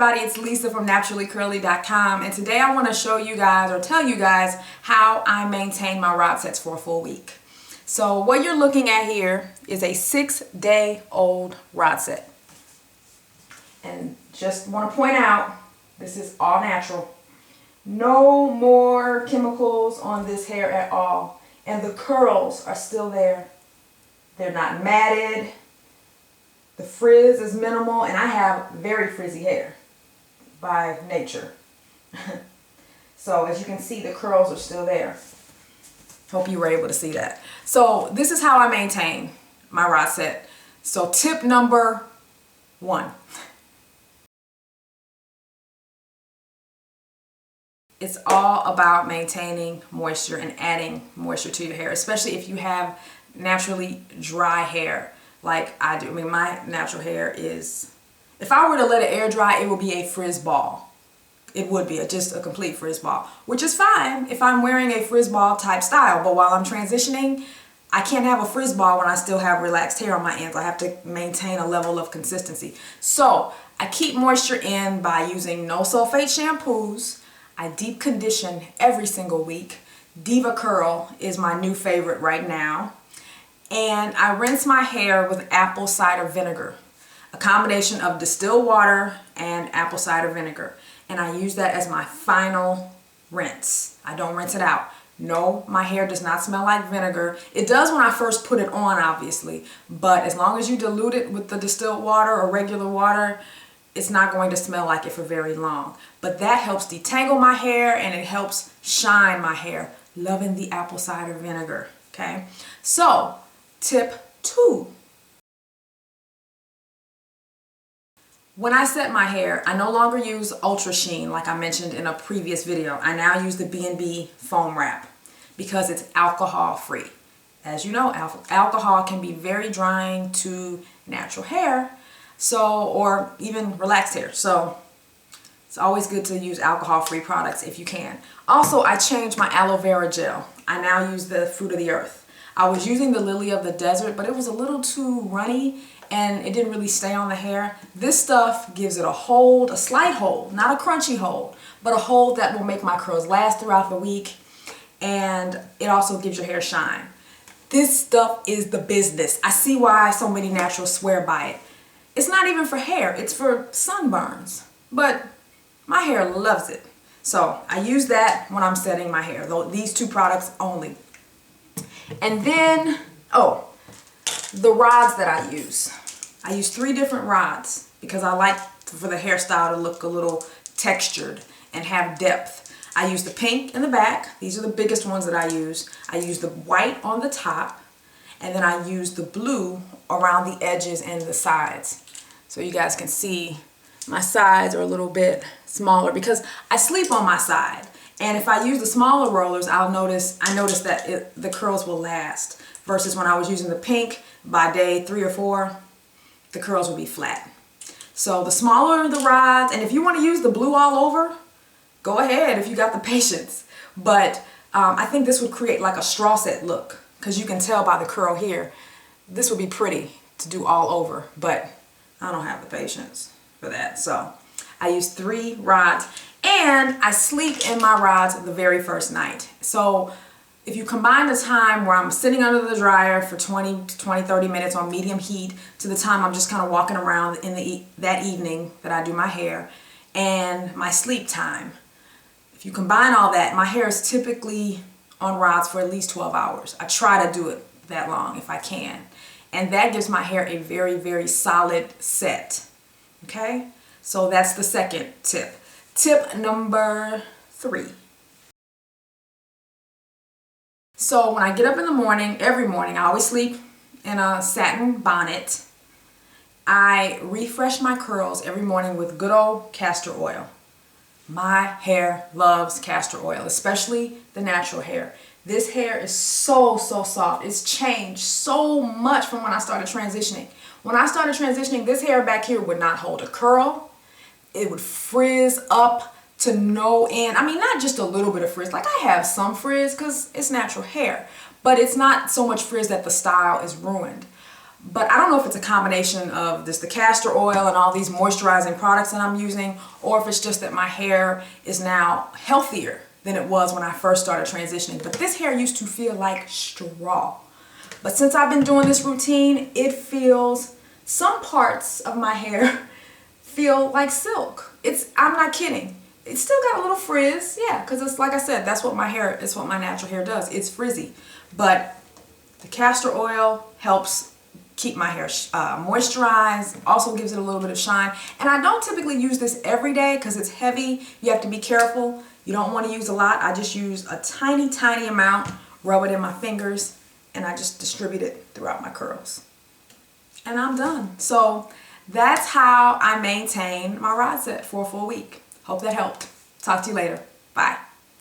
everybody, it's Lisa from naturallycurly.com, and today I want to show you guys or tell you guys how I maintain my rod sets for a full week. So what you're looking at here is a 6-day-old rod set. And just want to point out, this is all natural. No more chemicals on this hair at all. And the curls are still there. They're not matted. The frizz is minimal, and I have very frizzy hair by nature. So as you can see, the curls are still there. Hope you were able to see that. So this is how I maintain my rod set. So tip number 1. It's all about maintaining moisture and adding moisture to your hair, especially if you have naturally dry hair like I do. I mean, my natural hair is, if I were to let it air dry, it would be a frizz ball. It would be just a complete frizz ball, which is fine if I'm wearing a frizz ball type style. But while I'm transitioning, I can't have a frizz ball when I still have relaxed hair on my ends. I have to maintain a level of consistency. So I keep moisture in by using no sulfate shampoos. I deep condition every single week. Diva Curl is my new favorite right now. And I rinse my hair with apple cider vinegar, a combination of distilled water and apple cider vinegar. And I use that as my final rinse. I don't rinse it out. No, my hair does not smell like vinegar. It does when I first put it on, obviously, but as long as you dilute it with the distilled water or regular water, it's not going to smell like it for very long. But that helps detangle my hair and it helps shine my hair. Loving the apple cider vinegar, okay? So, tip 2. When I set my hair, I no longer use Ultra Sheen like I mentioned in a previous video. I now use the B&B foam wrap because it's alcohol free. As you know, alcohol can be very drying to natural hair, or even relaxed hair. So it's always good to use alcohol-free products if you can. Also, I changed my aloe vera gel. I now use the Fruit of the Earth. I was using the Lily of the Desert, but it was a little too runny and it didn't really stay on the hair. This stuff gives it a hold, a slight hold, not a crunchy hold, but a hold that will make my curls last throughout the week, and it also gives your hair shine. This stuff is the business. I see why so many naturals swear by it. It's not even for hair, it's for sunburns, but my hair loves it. So I use that when I'm setting my hair, these 2 products only. And then, the rods that I use. I use 3 different rods because I like for the hairstyle to look a little textured and have depth. I use the pink in the back. These are the biggest ones that I use. I use the white on the top, and then I use the blue around the edges and the sides. So you guys can see my sides are a little bit smaller because I sleep on my side. And if I use the smaller rollers, I notice that the curls will last. Versus when I was using the pink, by day 3 or 4, the curls will be flat. So the smaller the rods, and if you want to use the blue all over, go ahead if you got the patience. But I think this would create like a straw set look, because you can tell by the curl here, this would be pretty to do all over, but I don't have the patience for that. So I use 3 rods. And I sleep in my rods the very first night. So if you combine the time where I'm sitting under the dryer for 30 minutes on medium heat to the time I'm just kind of walking around in that evening that I do my hair, and my sleep time, if you combine all that, my hair is typically on rods for at least 12 hours. I try to do it that long if I can. And that gives my hair a very, very solid set. Okay? So that's the second tip. Tip number 3. So when I get up in the morning, every morning, I always sleep in a satin bonnet. I refresh my curls every morning with good old castor oil. My hair loves castor oil, especially the natural hair. This hair is so soft. It's changed so much from when I started transitioning. When I started transitioning, this hair back here would not hold a curl. It would frizz up to no end. I mean, not just a little bit of frizz. Like, I have some frizz because it's natural hair, but it's not so much frizz that the style is ruined. But I don't know if it's a combination of the castor oil and all these moisturizing products that I'm using, or if it's just that my hair is now healthier than it was when I first started transitioning. But this hair used to feel like straw. But since I've been doing this routine, it feels, some parts of my hair feel like silk. I'm not kidding. It's still got a little frizz, yeah, because it's like I said, that's what my hair, it's what my natural hair does. It's frizzy. But the castor oil helps keep my hair moisturized, also gives it a little bit of shine. And I don't typically use this every day because it's heavy. You have to be careful. You don't want to use a lot. I just use a tiny, tiny amount, rub it in my fingers, and I just distribute it throughout my curls. And I'm done. So that's how I maintain my rod set for a full week. Hope that helped. Talk to you later. Bye.